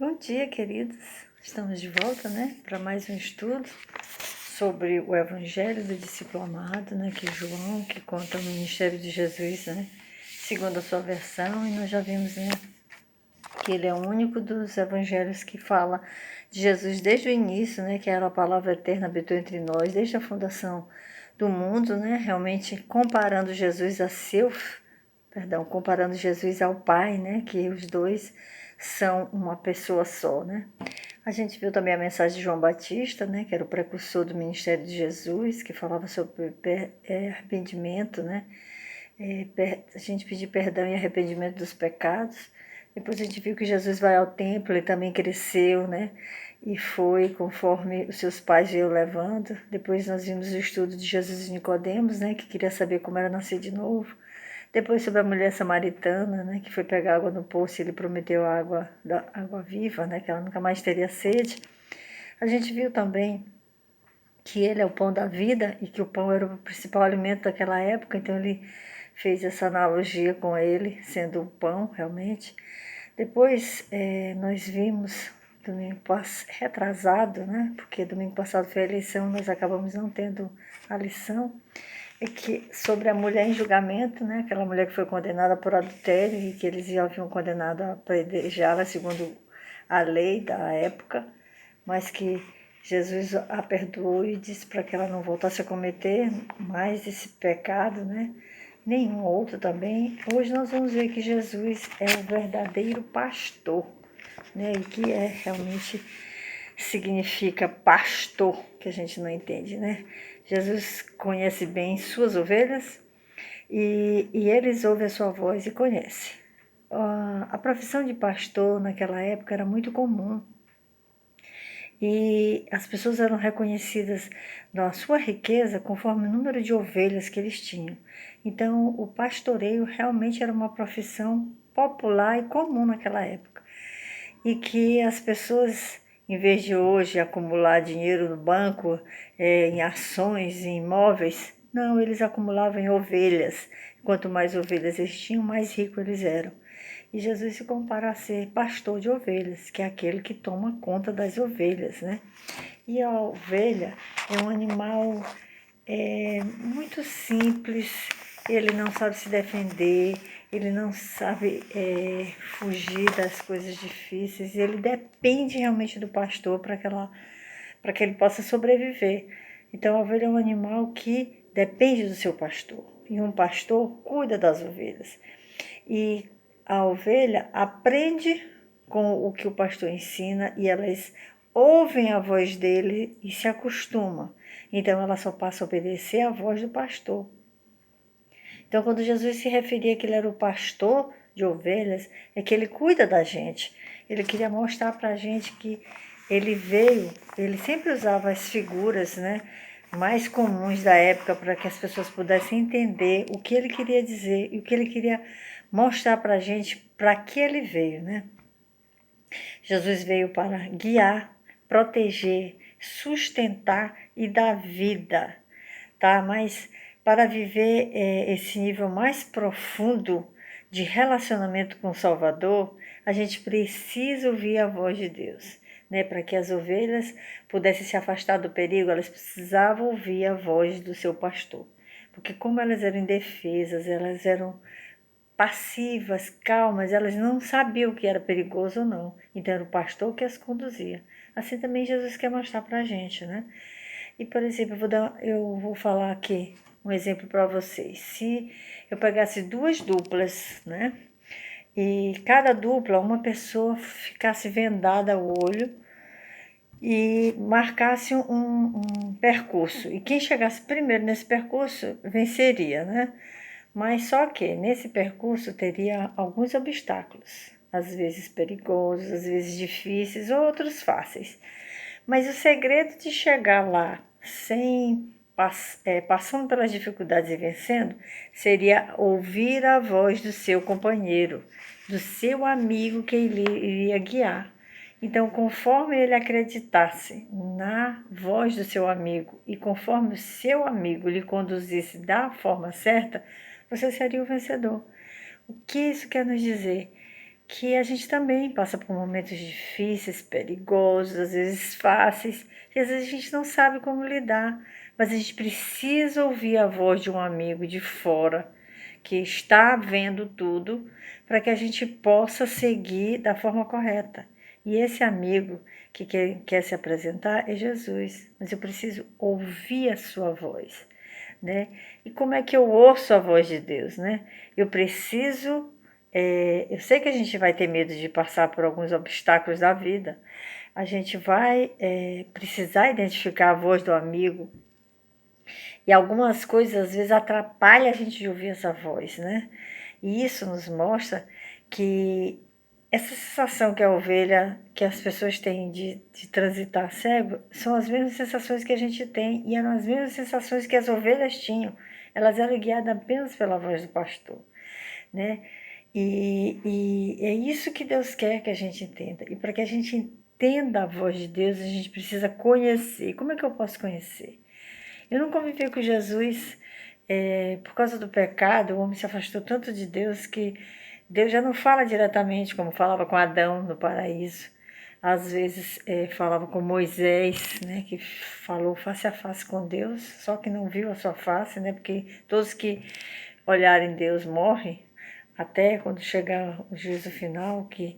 Bom dia, queridos. Estamos de volta, para mais um estudo sobre o Evangelho do Discípulo Amado, que é João, que conta o ministério de Jesus, segundo a sua versão, e nós já vimos, que ele é o único dos evangelhos que fala de Jesus desde o início, que era a palavra eterna habitou entre nós, desde a fundação do mundo, realmente comparando Jesus ao Pai, que os dois são uma pessoa só, A gente viu também a mensagem de João Batista, que era o precursor do ministério de Jesus, que falava sobre arrependimento, a gente pedir perdão e arrependimento dos pecados. Depois a gente viu que Jesus vai ao templo, ele também cresceu, e foi conforme os seus pais iam levando. Depois nós vimos o estudo de Jesus e Nicodemos, que queria saber como era nascer de novo. Depois sobre a mulher samaritana, que foi pegar água no poço e ele prometeu água viva, que ela nunca mais teria sede. A gente viu também que ele é o pão da vida e que o pão era o principal alimento daquela época, então ele fez essa analogia com ele, sendo o pão realmente. Depois nós vimos domingo retrasado, porque domingo passado foi a eleição, nós acabamos não tendo a lição, que sobre a mulher em julgamento, aquela mulher que foi condenada por adultério e que eles já haviam condenado a apedrejá-la segundo a lei da época, mas que Jesus a perdoou e disse para que ela não voltasse a cometer mais esse pecado, nenhum outro também. Hoje nós vamos ver que Jesus é o verdadeiro pastor, e que realmente significa pastor, que a gente não entende, Jesus conhece bem suas ovelhas e eles ouvem a sua voz e conhecem. A profissão de pastor naquela época era muito comum e as pessoas eram reconhecidas na sua riqueza conforme o número de ovelhas que eles tinham. Então, o pastoreio realmente era uma profissão popular e comum naquela época. E que as pessoas, em vez de hoje acumular dinheiro no banco, em ações, em imóveis, não, eles acumulavam em ovelhas. Quanto mais ovelhas eles tinham, mais ricos eles eram. E Jesus se compara a ser pastor de ovelhas, que é aquele que toma conta das ovelhas, E a ovelha é um animal muito simples, ele não sabe se defender, ele não sabe fugir das coisas difíceis, ele depende realmente do pastor para que ele possa sobreviver. Então a ovelha é um animal que depende do seu pastor, e um pastor cuida das ovelhas. E a ovelha aprende com o que o pastor ensina e elas ouvem a voz dele e se acostumam. Então ela só passa a obedecer à voz do pastor. Então quando Jesus se referia que ele era o pastor de ovelhas, é que ele cuida da gente. Ele queria mostrar para a gente que ele sempre usava as figuras, mais comuns da época para que as pessoas pudessem entender o que ele queria dizer e o que ele queria mostrar para a gente para que ele veio, Jesus veio para guiar, proteger, sustentar e dar vida, tá? Mas para viver esse nível mais profundo de relacionamento com o Salvador, a gente precisa ouvir a voz de Deus. Para que as ovelhas pudessem se afastar do perigo, elas precisavam ouvir a voz do seu pastor. Porque como elas eram indefesas, elas eram passivas, calmas, elas não sabiam o que era perigoso ou não. Então era o pastor que as conduzia. Assim também Jesus quer mostrar para a gente, E, por exemplo, eu vou falar aqui um exemplo para vocês. Se eu pegasse duas duplas, e cada dupla, uma pessoa ficasse vendada ao olho e marcasse um percurso. E quem chegasse primeiro nesse percurso venceria, Mas só que nesse percurso teria alguns obstáculos, às vezes perigosos, às vezes difíceis, outros fáceis. Mas o segredo de chegar lá sem passando pelas dificuldades e vencendo, seria ouvir a voz do seu companheiro, do seu amigo que ele iria guiar. Então, conforme ele acreditasse na voz do seu amigo e conforme o seu amigo lhe conduzisse da forma certa, você seria o vencedor. O que isso quer nos dizer? que a gente também passa por momentos difíceis, perigosos, às vezes fáceis, e às vezes a gente não sabe como lidar, mas a gente precisa ouvir a voz de um amigo de fora que está vendo tudo para que a gente possa seguir da forma correta. E esse amigo que quer se apresentar é Jesus, mas eu preciso ouvir a sua voz, né? E como é que eu ouço a voz de Deus, né? Eu preciso eu sei que a gente vai ter medo de passar por alguns obstáculos da vida. A gente vai precisar identificar a voz do amigo. E algumas coisas às vezes atrapalham a gente de ouvir essa voz, né? E isso nos mostra que essa sensação que a ovelha, que as pessoas têm de transitar cego, são as mesmas sensações que a gente tem e eram as mesmas sensações que as ovelhas tinham. Elas eram guiadas apenas pela voz do pastor, né? E é isso que Deus quer que a gente entenda. E para que a gente entenda a voz de Deus, a gente precisa conhecer. Como é que eu posso conhecer? Eu não convivi com Jesus por causa do pecado, o homem se afastou tanto de Deus que Deus já não fala diretamente como falava com Adão no paraíso. Às vezes falava com Moisés, né, que falou face a face com Deus, só que não viu a sua face, né, porque todos que olharem Deus morrem, até quando chegar o juízo final, que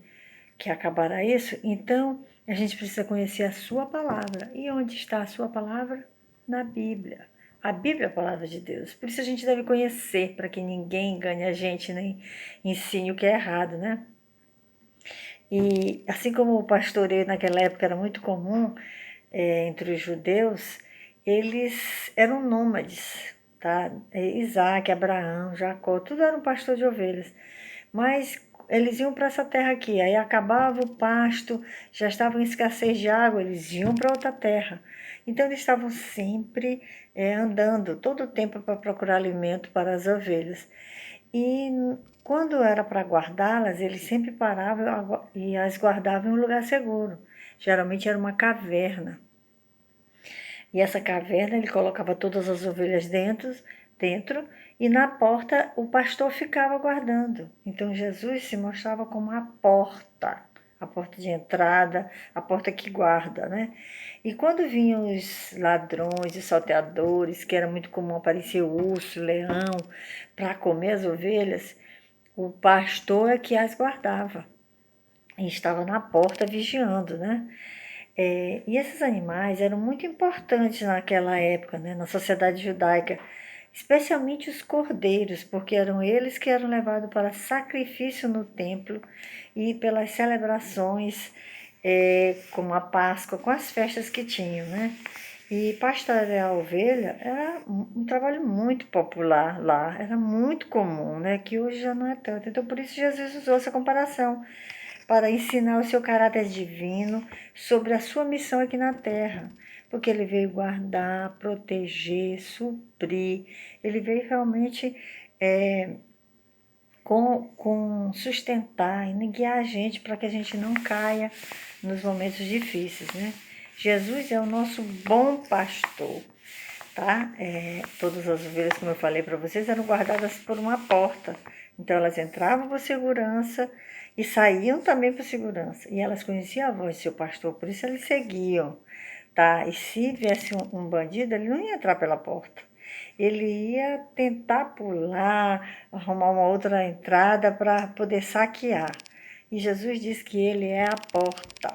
acabará isso. Então, a gente precisa conhecer a sua palavra. E onde está a sua palavra? Na Bíblia. A Bíblia é a palavra de Deus. Por isso a gente deve conhecer, para que ninguém engane a gente, nem ensine o que é errado, né? E assim como o pastoreio naquela época era muito comum entre os judeus, eles eram nômades, tá? Isaac, Abraão, Jacó, tudo era um pastor de ovelhas. Mas eles iam para essa terra aqui, aí acabava o pasto, já estavam em escassez de água, eles iam para outra terra. Então eles estavam sempre andando, todo o tempo para procurar alimento para as ovelhas. E quando era para guardá-las, eles sempre paravam e as guardavam em um lugar seguro. Geralmente era uma caverna. E essa caverna ele colocava todas as ovelhas dentro e na porta o pastor ficava guardando. Então Jesus se mostrava como a porta de entrada, a porta que guarda, né? E quando vinham os ladrões e salteadores, que era muito comum aparecer urso, leão, para comer as ovelhas, o pastor é que as guardava e estava na porta vigiando, né? E esses animais eram muito importantes naquela época, né, na sociedade judaica, especialmente os cordeiros, porque eram eles que eram levados para sacrifício no templo e pelas celebrações, como a Páscoa, com as festas que tinham, né? E pastorear a ovelha era um trabalho muito popular lá, era muito comum, né? Que hoje já não é tanto. Então, por isso Jesus usou essa comparação para ensinar o seu caráter divino sobre a sua missão aqui na Terra, porque ele veio guardar, proteger, suprir, ele veio realmente com sustentar e guiar a gente para que a gente não caia nos momentos difíceis, né? Jesus é o nosso bom pastor, tá? Todas as ovelhas, como eu falei para vocês, eram guardadas por uma porta. Então elas entravam por segurança e saíam também por segurança. E elas conheciam a voz do seu pastor, por isso eles seguiam, tá? E se viesse um bandido, ele não ia entrar pela porta. Ele ia tentar pular, arrumar uma outra entrada para poder saquear. E Jesus diz que ele é a porta.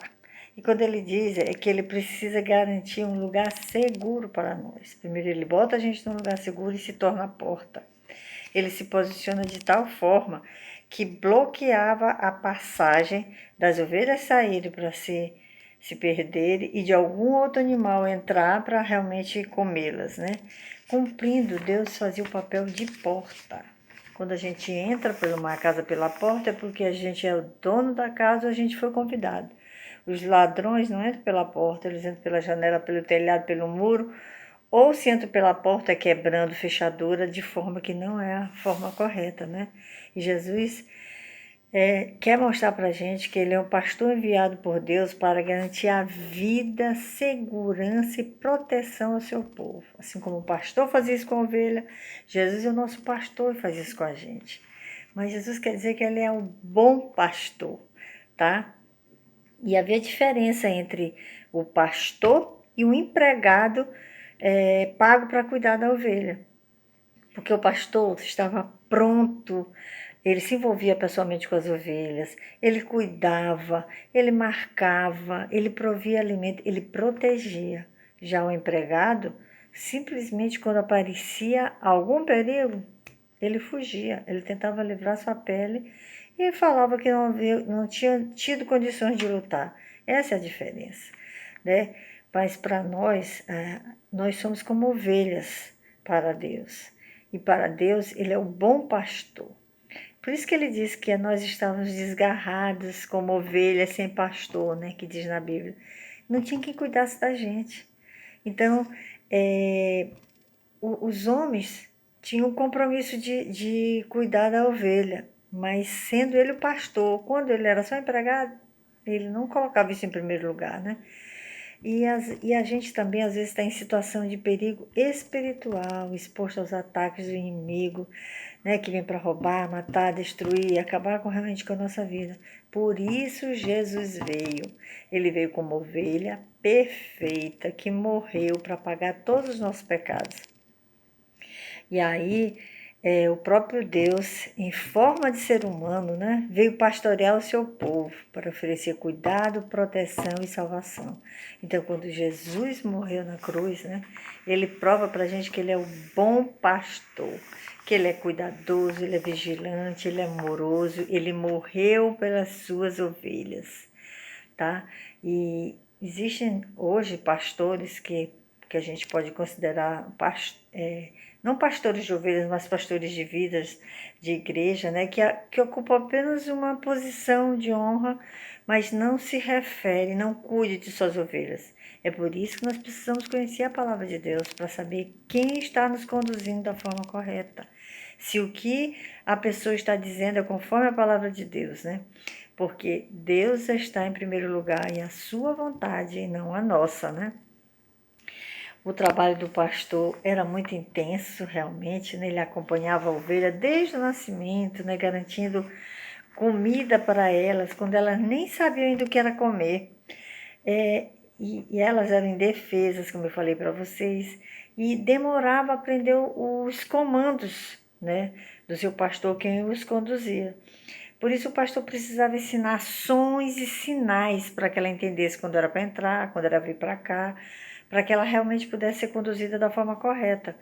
E quando ele diz é que ele precisa garantir um lugar seguro para nós. Primeiro ele bota a gente num lugar seguro e se torna a porta. Ele se posiciona de tal forma que bloqueava a passagem das ovelhas saírem para se perderem e de algum outro animal entrar para realmente comê-las, né? Cumprindo, Deus fazia o papel de porta. Quando a gente entra por uma casa pela porta é porque a gente é o dono da casa ou a gente foi convidado. Os ladrões não entram pela porta, eles entram pela janela, pelo telhado, pelo muro, ou se entram pela porta quebrando fechadura de forma que não é a forma correta, né? E Jesus quer mostrar para a gente que ele é um pastor enviado por Deus para garantir a vida, segurança e proteção ao seu povo. Assim como o pastor fazia isso com a ovelha, Jesus é o nosso pastor e faz isso com a gente. mas Jesus quer dizer que ele é um bom pastor, tá? E havia diferença entre o pastor e o empregado pago para cuidar da ovelha. Porque o pastor estava pronto, ele se envolvia pessoalmente com as ovelhas, ele cuidava, ele marcava, ele provia alimento, ele protegia. Já o empregado, simplesmente quando aparecia algum perigo, ele fugia, ele tentava livrar sua pele e falava que não tinha tido condições de lutar. Essa é a diferença, né? Mas para nós, nós somos como ovelhas para Deus. E para Deus, Ele é o bom pastor. Por isso que Ele diz que nós estávamos desgarrados como ovelhas sem pastor, né? Que diz na Bíblia. Não tinha quem cuidasse da gente. Então, os homens tinham o compromisso de cuidar da ovelha, mas sendo ele o pastor, quando ele era só empregado, ele não colocava isso em primeiro lugar, né? E a gente também, às vezes, está em situação de perigo espiritual, exposto aos ataques do inimigo, né, que vem para roubar, matar, destruir, acabar realmente com a nossa vida. Por isso Jesus veio. Ele veio como ovelha perfeita, que morreu para pagar todos os nossos pecados. E aí, o próprio Deus, em forma de ser humano, né, veio pastorear o seu povo para oferecer cuidado, proteção e salvação. Então, quando Jesus morreu na cruz, né, ele prova para a gente que ele é o bom pastor, que ele é cuidadoso, ele é vigilante, ele é amoroso, ele morreu pelas suas ovelhas, tá? E existem hoje pastores que a gente pode considerar não pastores de ovelhas, mas pastores de vidas de igreja, né, que ocupam apenas uma posição de honra, mas não se refere, não cuide de suas ovelhas. É por isso que nós precisamos conhecer a palavra de Deus, para saber quem está nos conduzindo da forma correta. Se o que a pessoa está dizendo é conforme a palavra de Deus, né? Porque Deus está em primeiro lugar e a sua vontade e não a nossa, né? O trabalho do pastor era muito intenso, realmente, né? Ele acompanhava a ovelha desde o nascimento, né? Garantindo comida para elas, quando elas nem sabiam ainda o que era comer. E elas eram indefesas, como eu falei para vocês, e demorava a aprender os comandos, né? Do seu pastor, quem os conduzia. Por isso o pastor precisava ensinar ações e sinais para que ela entendesse quando era para entrar, quando era vir para cá, para que ela realmente pudesse ser conduzida da forma correta.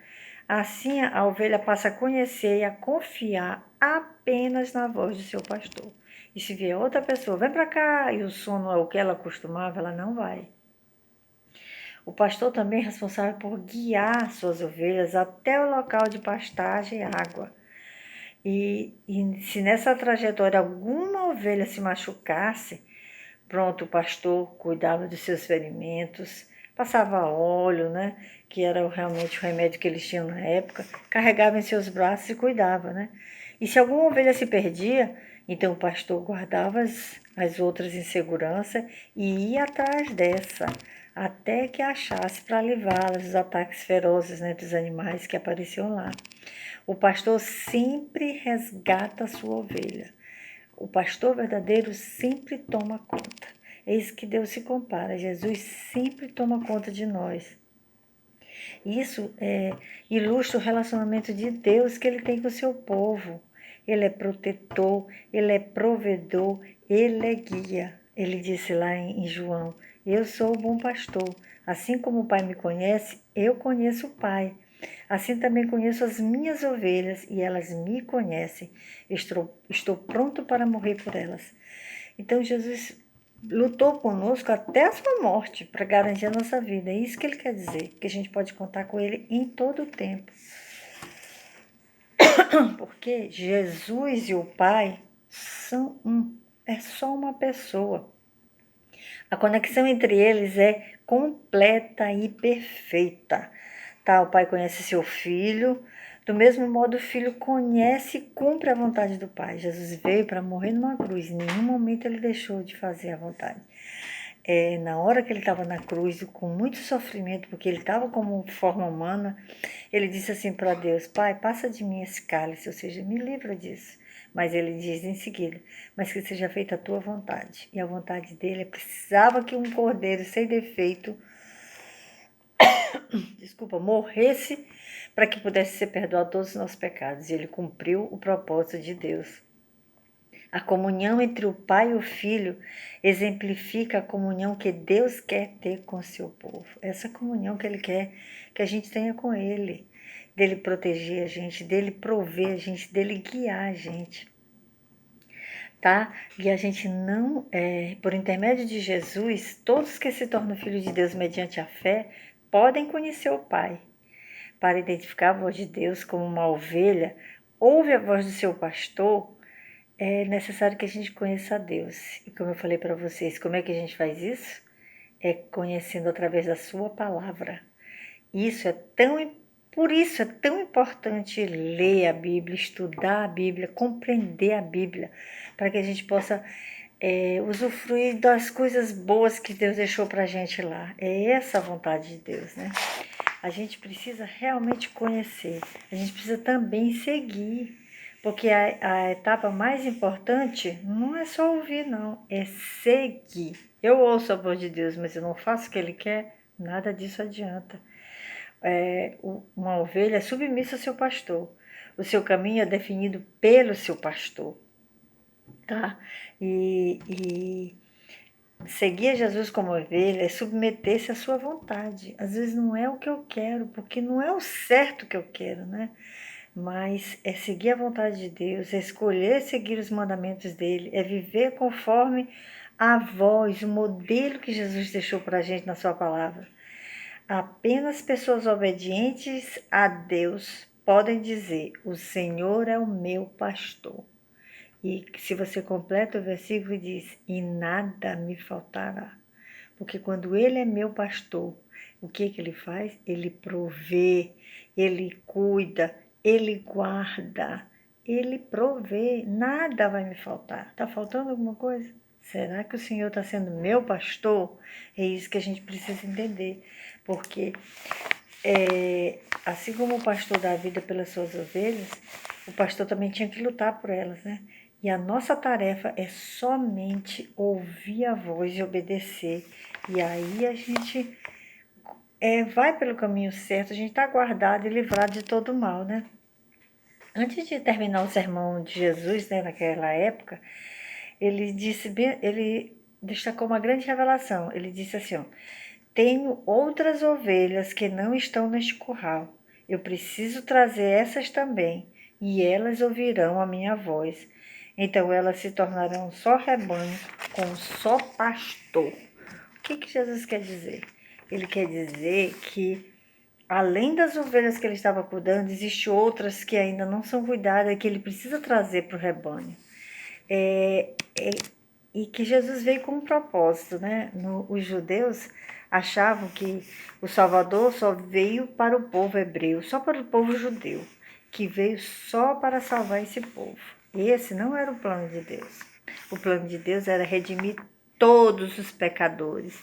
Assim a ovelha passa a conhecer e a confiar apenas na voz do seu pastor. E se vier outra pessoa, vem para cá, e o som não é o que ela costumava, ela não vai. O pastor também é responsável por guiar suas ovelhas até o local de pastagem e água. E se nessa trajetória alguma ovelha se machucasse, pronto, o pastor cuidava dos seus ferimentos, passava óleo, né, que era realmente o remédio que eles tinham na época, carregava em seus braços e cuidava, né. E se alguma ovelha se perdia, então o pastor guardava as outras em segurança e ia atrás dessa, até que achasse para levá-las dos ataques ferozes, né, dos animais que apareciam lá. O pastor sempre resgata a sua ovelha. O pastor verdadeiro sempre toma conta. É isso que Deus se compara. Jesus sempre toma conta de nós. Isso ilustra o relacionamento de Deus que ele tem com o seu povo. Ele é protetor, ele é provedor, ele é guia. Ele disse lá em João: Eu sou o bom pastor. Assim como o Pai me conhece, eu conheço o Pai. Assim também conheço as minhas ovelhas e elas me conhecem. Estou pronto para morrer por elas. Então Jesus lutou conosco até a sua morte para garantir a nossa vida. É isso que ele quer dizer, que a gente pode contar com ele em todo o tempo. Porque Jesus e o Pai são é só uma pessoa. A conexão entre eles é completa e perfeita. Tá? O pai conhece seu filho, do mesmo modo o filho conhece e cumpre a vontade do pai. Jesus veio para morrer numa cruz, em nenhum momento ele deixou de fazer a vontade. Na hora que ele estava na cruz, com muito sofrimento, porque ele estava como forma humana, ele disse assim para Deus: Pai, passa de mim esse cálice, ou seja, me livra disso. Mas ele diz em seguida, mas que seja feita a tua vontade. E a vontade dele precisava que um cordeiro sem defeito, morresse para que pudesse ser perdoado todos os nossos pecados. E ele cumpriu o propósito de Deus. A comunhão entre o Pai e o Filho exemplifica a comunhão que Deus quer ter com o seu povo. Essa comunhão que Ele quer que a gente tenha com Ele, dele proteger a gente, dele prover a gente, dele guiar a gente, tá? E a gente não, por intermédio de Jesus, todos que se tornam filhos de Deus mediante a fé, podem conhecer o Pai. Para identificar a voz de Deus como uma ovelha, ouve a voz do seu pastor. É necessário que a gente conheça a Deus. E como eu falei para vocês, como é que a gente faz isso? É conhecendo através da sua palavra. Por isso é tão importante ler a Bíblia, estudar a Bíblia, compreender a Bíblia, para que a gente possa usufruir das coisas boas que Deus deixou para a gente lá. É essa a vontade de Deus, né? A gente precisa realmente conhecer, a gente precisa também seguir, porque a etapa mais importante não é só ouvir, não, é seguir. Eu ouço a voz de Deus, mas eu não faço o que Ele quer, nada disso adianta. Uma ovelha é submissa ao seu pastor, o seu caminho é definido pelo seu pastor, tá? E seguir Jesus como ovelha é submeter-se à sua vontade. Às vezes não é o que eu quero, porque não é o certo que eu quero, né? Mas é seguir a vontade de Deus, é escolher seguir os mandamentos dele, é viver conforme a voz, o modelo que Jesus deixou para a gente na sua palavra. Apenas pessoas obedientes a Deus podem dizer: o Senhor é o meu pastor. E se você completa o versículo, diz: e nada me faltará. Porque quando Ele é meu pastor, o que Ele faz? Ele provê, Ele cuida, Ele guarda, Ele provê, nada vai me faltar. Está faltando alguma coisa? Será que o Senhor está sendo meu pastor? É isso que a gente precisa entender, porque assim como o pastor dá a vida pelas suas ovelhas, o pastor também tinha que lutar por elas, né? E a nossa tarefa é somente ouvir a voz e obedecer. E aí a gente vai pelo caminho certo, a gente está guardado e livrado de todo mal, né? Antes de terminar o sermão de Jesus, né, naquela época, ele destacou uma grande revelação. Ele disse assim, ó: tenho outras ovelhas que não estão neste curral. Eu preciso trazer essas também, e elas ouvirão a minha voz. Então elas se tornarão um só rebanho, com um só pastor. O que Jesus quer dizer? Ele quer dizer que, além das ovelhas que ele estava cuidando, existem outras que ainda não são cuidadas e que ele precisa trazer para o rebanho. E que Jesus veio com um propósito, né? Os judeus achavam que o Salvador só veio para o povo hebreu, só para o povo judeu, que veio só para salvar esse povo. Esse não era o plano de Deus. O plano de Deus era redimir todos os pecadores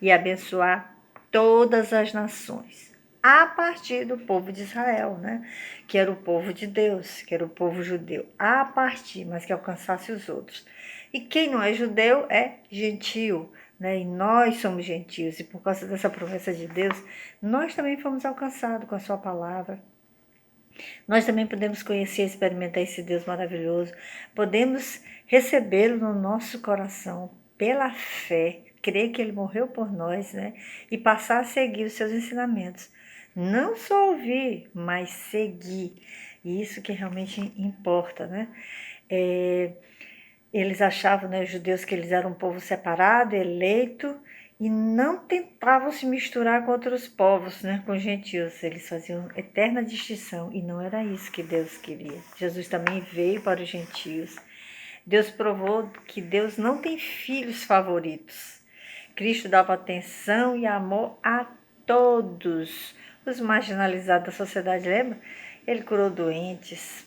e abençoar todas as nações, a partir do povo de Israel, né? Que era o povo de Deus, que era o povo judeu, a partir, mas que alcançasse os outros. E quem não é judeu é gentio, né? E nós somos gentios, e por causa dessa promessa de Deus, nós também fomos alcançados com a sua palavra. Nós também podemos conhecer e experimentar esse Deus maravilhoso, podemos recebê-lo no nosso coração pela fé, crer que ele morreu por nós, né? E passar a seguir os seus ensinamentos. Não só ouvir, mas seguir. E isso que realmente importa, né? Eles achavam, né, os judeus, que eles eram um povo separado, eleito, e não tentavam se misturar com outros povos, né, com os gentios. Eles faziam eterna distinção, e não era isso que Deus queria. Jesus também veio para os gentios. Deus provou que Deus não tem filhos favoritos. Cristo dava atenção e amor a todos os marginalizados da sociedade, lembra? Ele curou doentes,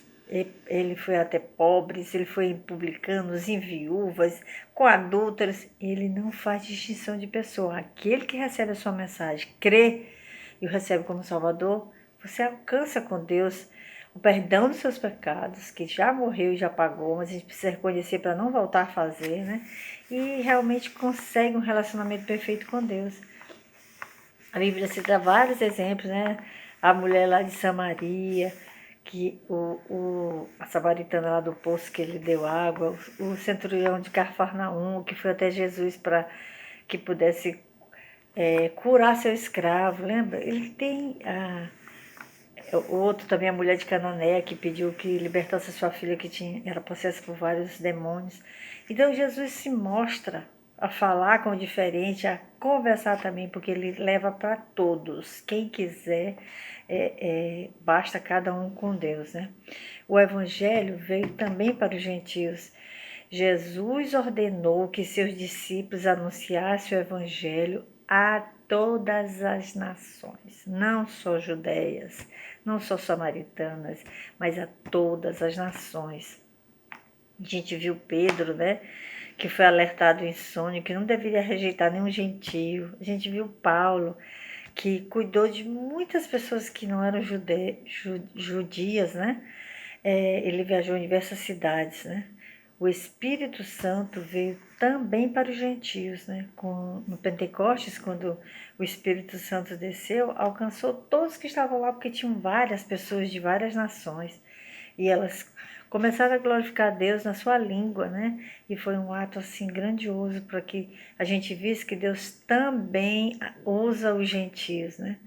ele foi até pobres, ele foi em publicanos, em viúvas, com adúlteros. Ele não faz distinção de pessoa. Aquele que recebe a sua mensagem, crê e o recebe como Salvador, você alcança com Deus o perdão dos seus pecados, que já morreu e já pagou, mas a gente precisa reconhecer para não voltar a fazer, né? E realmente consegue um relacionamento perfeito com Deus. A Bíblia cita vários exemplos, né? A mulher lá de Samaria, que a samaritana lá do poço que ele deu água, o centurião de Cafarnaum, que foi até Jesus para que pudesse curar seu escravo, lembra? Ele tem o outro também, a mulher de Canané, que pediu que libertasse a sua filha que era possessa por vários demônios. Então Jesus se mostra a falar com o diferente, a conversar também, porque ele leva para todos. Quem quiser, basta cada um com Deus, né? O evangelho veio também para os gentios. Jesus ordenou que seus discípulos anunciassem o evangelho a todas as nações, não só judeias, não só samaritanas, mas a todas as nações. A gente viu Pedro, né, que foi alertado em sonho, que não deveria rejeitar nenhum gentio. A gente viu Paulo, que cuidou de muitas pessoas que não eram judias, né? Ele viajou em diversas cidades, né? O Espírito Santo veio também para os gentios, né? No Pentecostes, quando o Espírito Santo desceu, alcançou todos que estavam lá, porque tinham várias pessoas de várias nações. E elas começaram a glorificar a Deus na sua língua, né? E foi um ato assim grandioso para que a gente visse que Deus também usa os gentios, né?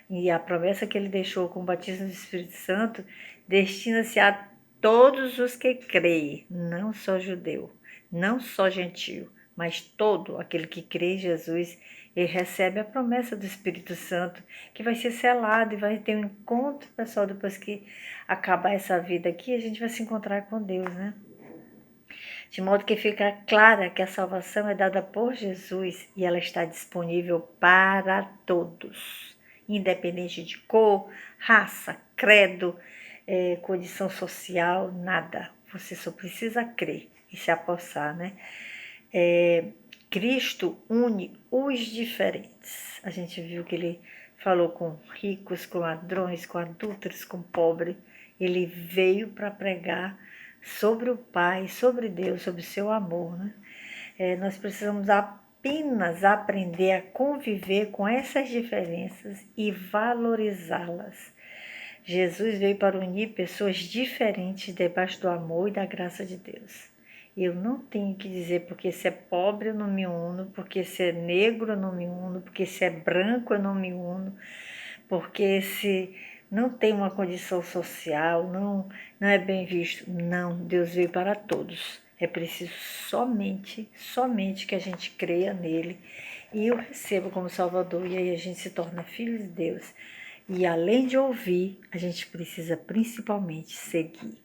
E a promessa que ele deixou com o batismo do Espírito Santo destina-se a todos os que creem, não só judeu, não só gentio, mas todo aquele que crê em Jesus, ele recebe a promessa do Espírito Santo, que vai ser selado e vai ter um encontro, pessoal, depois que acabar essa vida aqui, a gente vai se encontrar com Deus, né? De modo que fica clara que a salvação é dada por Jesus e ela está disponível para todos, independente de cor, raça, credo, condição social, nada. Você só precisa crer e se apossar, né? Cristo une os diferentes. A gente viu que ele falou com ricos, com ladrões, com adúlteros, com pobres. Ele veio para pregar sobre o Pai, sobre Deus, sobre o seu amor, né? Nós precisamos apenas aprender a conviver com essas diferenças e valorizá-las. Jesus veio para unir pessoas diferentes debaixo do amor e da graça de Deus. Eu não tenho que dizer porque se é pobre eu não me uno, porque se é negro eu não me uno, porque se é branco eu não me uno, porque se não tem uma condição social, não é bem visto. Não, Deus veio para todos. É preciso somente que a gente creia nele e o receba como Salvador. E aí a gente se torna filho de Deus. E além de ouvir, a gente precisa principalmente seguir.